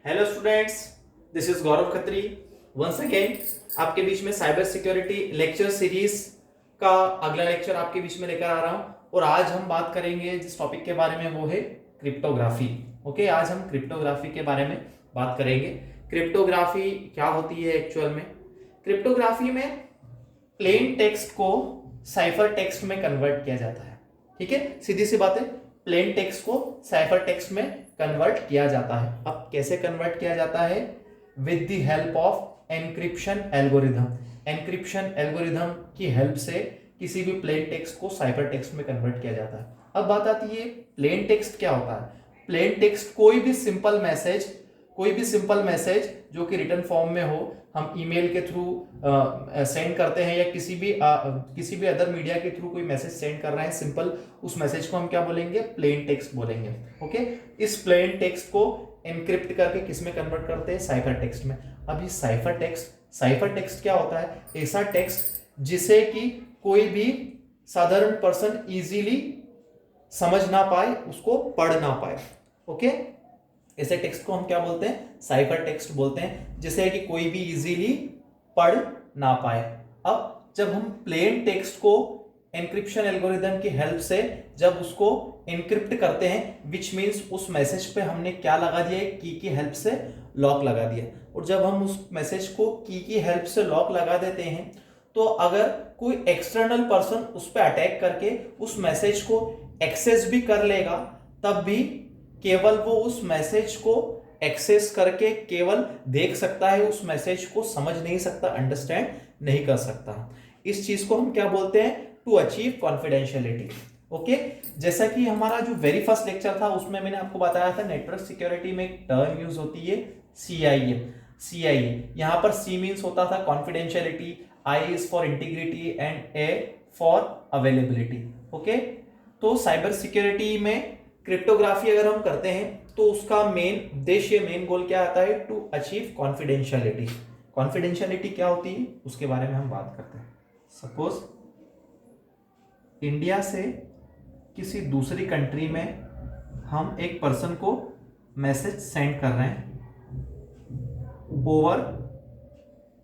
Hello students, this is Gaurav Khatri once again आपके बीच में साइबर सिक्योरिटी लेक्चर सीरीज का अगला लेक्चर आपके बीच में लेकर आ रहा हूं। और आज हम बात करेंगे जिस टॉपिक के बारे में, वो है क्रिप्टोग्राफी। ओके, आज हम क्रिप्टोग्राफी के बारे में बात करेंगे। क्रिप्टोग्राफी क्या होती है एक्चुअल में? क्रिप्टोग्राफी में प्लेन टेक्स्ट को साइफर टेक्स्ट में कन्वर्ट किया जाता है। ठीक है, सीधी सी बात है, प्लेन टेक्स्ट को साइफर टेक्स्ट में कन्वर्ट किया जाता है। अब कैसे कन्वर्ट किया जाता है? With the help of encryption algorithm. Encryption algorithm की हेल्प से किसी भी प्लेन टेक्स्ट को साइफर टेक्स्ट में कन्वर्ट किया जाता है। अब बात आती है प्लेन टेक्स्ट क्या होता है। प्लेन टेक्स्ट कोई भी सिंपल मैसेज जो कि रिटन फॉर्म में हो, हम ईमेल के थ्रू सेंड करते हैं या किसी भी अदर मीडिया के थ्रू कोई मैसेज सेंड कर रहे हैं सिंपल, उस मैसेज को हम क्या बोलेंगे? प्लेन टेक्स्ट बोलेंगे। ओके, इस प्लेन टेक्स्ट को एनक्रिप्ट करके किस में कन्वर्ट करते हैं? साइफर टेक्स्ट में। अभी साइफर टेक्स्ट क्या होता है? ऐसा टेक्स्ट जिसे कि कोई भी साधारण पर्सन इजीली समझ ना पाए, उसको पढ़ ना पाए। ओके, ऐसे टेक्स्ट को हम क्या बोलते हैं? साइफर टेक्स्ट बोलते हैं, जिसे कि कोई भी इजीली पढ़ ना पाए। अब जब हम प्लेन टेक्स्ट को एनक्रिप्शन एल्गोरिथम की हेल्प से जब उसको एनक्रिप्ट करते हैं, विच मीन्स उस मैसेज पे हमने क्या लगा दिया? की हेल्प से लॉक लगा दिया। और जब हम उस मैसेज को की हेल्प से लॉक लगा देते हैं, तो अगर कोई एक्सटर्नल पर्सन उस पर अटैक करके उस मैसेज को एक्सेस भी कर लेगा, तब भी केवल वो उस मैसेज को एक्सेस करके केवल देख सकता है, उस मैसेज को समझ नहीं सकता, अंडरस्टैंड नहीं कर सकता। इस चीज को हम क्या बोलते हैं? To achieve confidentiality. ओके, जैसा कि हमारा जो वेरी फर्स्ट लेक्चर था उसमें मैंने आपको बताया था, नेटवर्क सिक्योरिटी में एक टर्म यूज होती है CIE। यहां पर C मीन्स होता था confidentiality, I is for integrity and A for availability. Okay, तो साइबर सिक्योरिटी में क्रिप्टोग्राफी अगर हम करते हैं तो उसका मेन उद्देश्य, मेन गोल क्या आता है? To achieve confidentiality. कॉन्फिडेंशियलिटी क्या होती है उसके बारे में हम बात करते हैं। सपोज इंडिया से किसी दूसरी कंट्री में हम एक पर्सन को मैसेज सेंड कर रहे हैं ओवर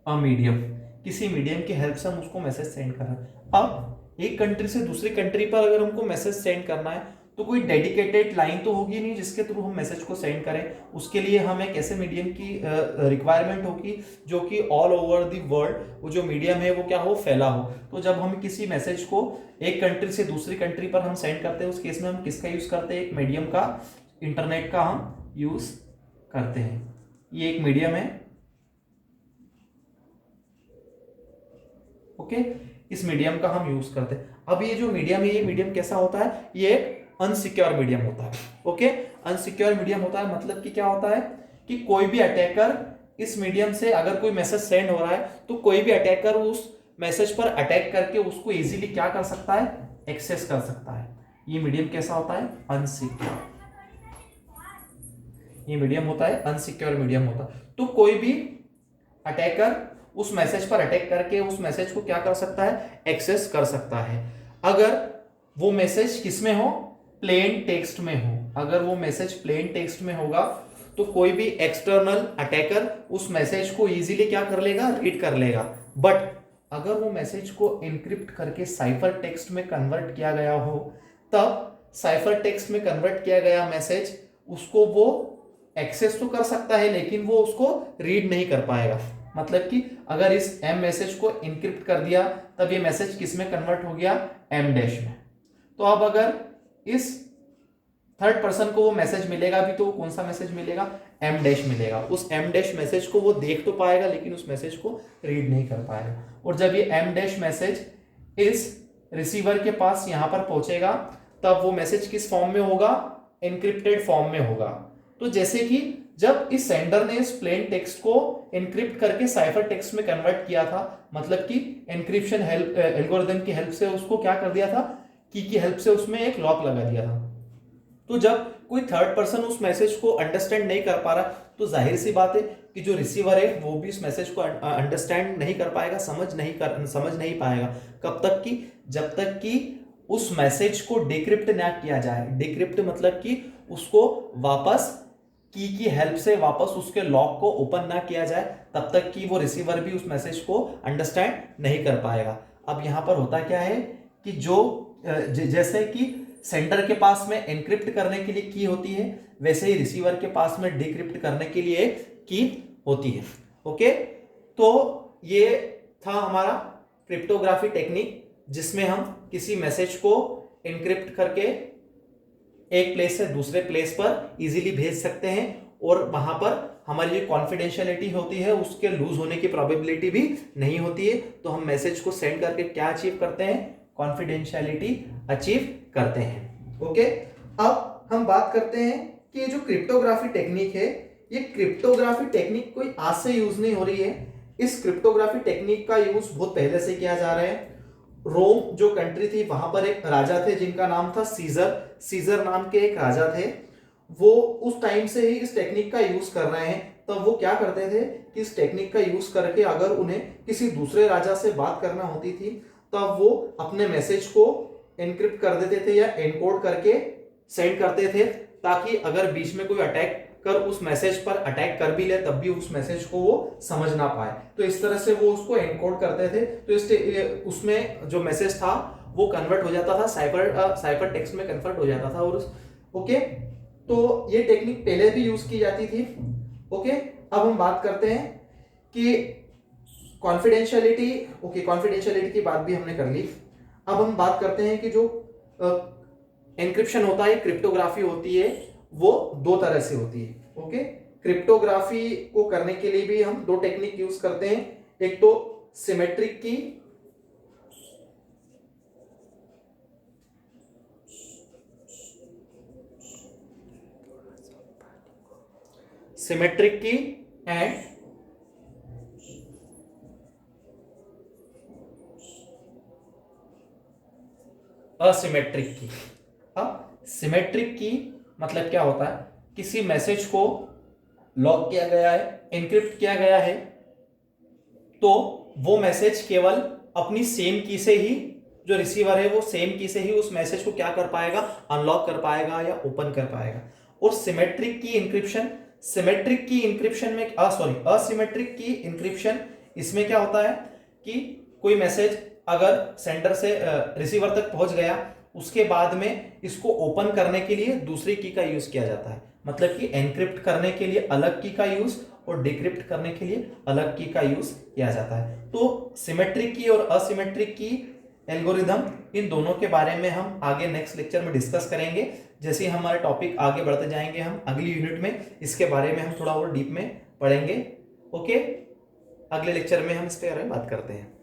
अ मीडियम, किसी मीडियम की हेल्प से हम उसको मैसेज सेंड कर रहे हैं। अब एक कंट्री से दूसरी कंट्री पर अगर हमको मैसेज सेंड करना है तो कोई डेडिकेटेड लाइन तो होगी नहीं जिसके थ्रू हम मैसेज को सेंड करें। उसके लिए हमें एक ऐसे मीडियम की रिक्वायरमेंट होगी जो कि ऑल ओवर द वर्ल्ड वो जो मीडियम है वो क्या हो? फैला हो। तो जब हम किसी मैसेज को एक कंट्री से दूसरी कंट्री पर हम सेंड करते हैं, उस केस में हम किसका यूज करते हैं? एक मीडियम का, इंटरनेट का हम यूज करते हैं। ये एक मीडियम है। ओके, इस मीडियम का हम यूज करते हैं। अब ये जो मीडियम है, ये मीडियम कैसा होता है? ये एक अनसिक्योर मीडियम होता है। ओके, अनसिक्योर मीडियम होता है मतलब कि क्या होता है कि कोई भी अटैकर इस मीडियम से अगर कोई मैसेज सेंड हो रहा है तो कोई भी अटैकर उस मैसेज पर अटैक करके उसको इजीली क्या कर सकता है? एक्सेस कर सकता है। ये मीडियम कैसा होता है? अनसिक्योर। ये मीडियम होता है अनसिक्योर मीडियम होता है। तो कोई भी अटैकर उस मैसेज पर अटैक करके उस मैसेज को क्या कर सकता है? एक्सेस कर सकता है। अगर वो मैसेज किस में हो? प्लेन टेक्स्ट में हो। अगर वो मैसेज प्लेन टेक्स्ट में होगा तो कोई भी एक्सटर्नल अटैकर उस मैसेज को इजीली क्या कर लेगा? रीड कर लेगा। बट अगर वो मैसेज को एनक्रिप्ट करके साइफर टेक्स्ट में कन्वर्ट किया गया हो, तब साइफर टेक्स्ट में कन्वर्ट किया गया मैसेज उसको वो एक्सेस तो कर सकता है लेकिन वो उसको रीड नहीं कर पाएगा। मतलब कि अगर इस M मैसेज को एनक्रिप्ट कर दिया तब ये मैसेज किस में कन्वर्ट हो गया? M डैश में। तो अब अगर इस थर्ड पर्सन को वो मैसेज मिलेगा भी तो कौन सा मैसेज मिलेगा? M डैश मिलेगा। उस M डैश मैसेज को वो देख तो पाएगा लेकिन उस मैसेज को रीड नहीं कर पाएगा। और जब ये M डैश मैसेज इस रिसीवर के पास यहां पर पहुंचेगा तब वो मैसेज किस फॉर्म में होगा? एनक्रिप्टेड फॉर्म में होगा। तो जैसे कि जब इस सेंडर ने इस प्लेन टेक्स्ट को एनक्रिप्ट करके साइफर टेक्स्ट में कन्वर्ट किया था, मतलब कि एनक्रिप्शन एल्गोरिथम की हेल्प से उसको क्या कर दिया था? की हेल्प से उसमें एक लॉक लगा दिया था। तो जब कोई थर्ड पर्सन उस मैसेज को अंडरस्टैंड नहीं कर पा रहा तो जाहिर सी बात है कि जो रिसीवर है वो भी इस मैसेज को अंडरस्टैंड नहीं कर पाएगा, समझ नहीं पाएगा। कब तक कि जब तक कि उस मैसेज को डिक्रिप्ट ना किया जाए। डिक्रिप्ट मतलब कि उसको वापस की हेल्प से वापस उसके लॉक को ओपन ना किया जाए, तब तक कि वो रिसीवर भी उस मैसेज को अंडरस्टैंड नहीं कर पाएगा। अब यहां पर होता क्या है कि जैसे कि सेंडर के पास में एनक्रिप्ट करने के लिए की होती है, वैसे ही रिसीवर के पास में डिक्रिप्ट करने के लिए की होती है। ओके, तो ये था हमारा क्रिप्टोग्राफी टेक्निक, जिसमें हम किसी मैसेज को एनक्रिप्ट करके एक प्लेस से दूसरे प्लेस पर इजीली भेज सकते हैं, और वहां पर हमारी जो कॉन्फिडेंशियलिटी होती है उसके लूज होने की प्रोबेबिलिटी भी नहीं होती है। तो हम मैसेज को सेंड करके क्या अचीव करते हैं, कॉन्फिडेंशियलिटी अचीव करते हैं। ओके, अब हम बात करते हैं कि ये जो क्रिप्टोग्राफी टेक्निक है, ये क्रिप्टोग्राफी टेक्निक कोई आज से यूज नहीं हो रही है। इस क्रिप्टोग्राफी टेक्निक का यूज बहुत पहले से किया जा रहा है। रोम जो कंट्री थी, वहां पर एक राजा थे जिनका नाम था सीजर। सीजर नाम के एक राजा थे, वो उस टाइम से ही इस टेक्निक का यूज कर रहे हैं। तब वो क्या करते थे कि इस टेक्निक का यूज करके अगर उन्हें किसी दूसरे राजा से बात करना होती थी, तब वो अपने मैसेज को एनक्रिप्ट कर देते थे या एनकोड करके सेंड करते थे, ताकि अगर बीच में कोई अटैक कर उस मैसेज पर अटैक कर भी ले, तब भी उस मैसेज को वो समझ ना पाए। तो इस तरह से वो उसको एनकोड करते थे। तो उसमें जो मैसेज था वो कन्वर्ट हो जाता था, साइफर टेक्स्ट में कन्वर्ट हो जाता था। और ओके, तो ये टेक्निक पहले भी यूज की जाती थी। ओके, अब हम बात करते हैं कि कॉन्फिडेंशियलिटी। ओके, कॉन्फिडेंशियलिटी की बात भी हमने कर ली। अब हम बात करते हैं कि जो एन्क्रिप्शन होता है, क्रिप्टोग्राफी होती है, वो दो तरह से होती है। ओके, क्रिप्टोग्राफी को करने के लिए भी हम दो टेक्निक यूज करते हैं। एक तो सिमेट्रिक की, एंड असिमेट्रिक की। अब सिमेट्रिक की मतलब क्या होता है, किसी मैसेज को लॉक किया गया है, एनक्रिप्ट किया गया है, तो वो मैसेज केवल अपनी सेम की से ही, जो रिसीवर है वो सेम की से ही उस मैसेज को क्या कर पाएगा, अनलॉक कर पाएगा या ओपन कर पाएगा। और सिमेट्रिक की इंक्रिप्शन, असिमेट्रिक की इंक्रिप्शन, इसमें क्या होता है कि कोई मैसेज अगर सेंडर से रिसीवर तक पहुंच गया, उसके बाद में इसको ओपन करने के लिए दूसरी की का यूज किया जाता है। मतलब कि एनक्रिप्ट करने के लिए अलग की का यूज और डिक्रिप्ट करने के लिए अलग की का यूज किया जाता है। तो सिमेट्रिक की और असिमेट्रिक की एल्गोरिदम, इन दोनों के बारे में हम आगे नेक्स्ट लेक्चर में डिस्कस करेंगे। जैसे ही हमारे टॉपिक आगे बढ़ते जाएंगे, हम अगली यूनिट में इसके बारे में हम थोड़ा और डीप में पढ़ेंगे। ओके, अगले लेक्चर में हम इस पे बात करते हैं।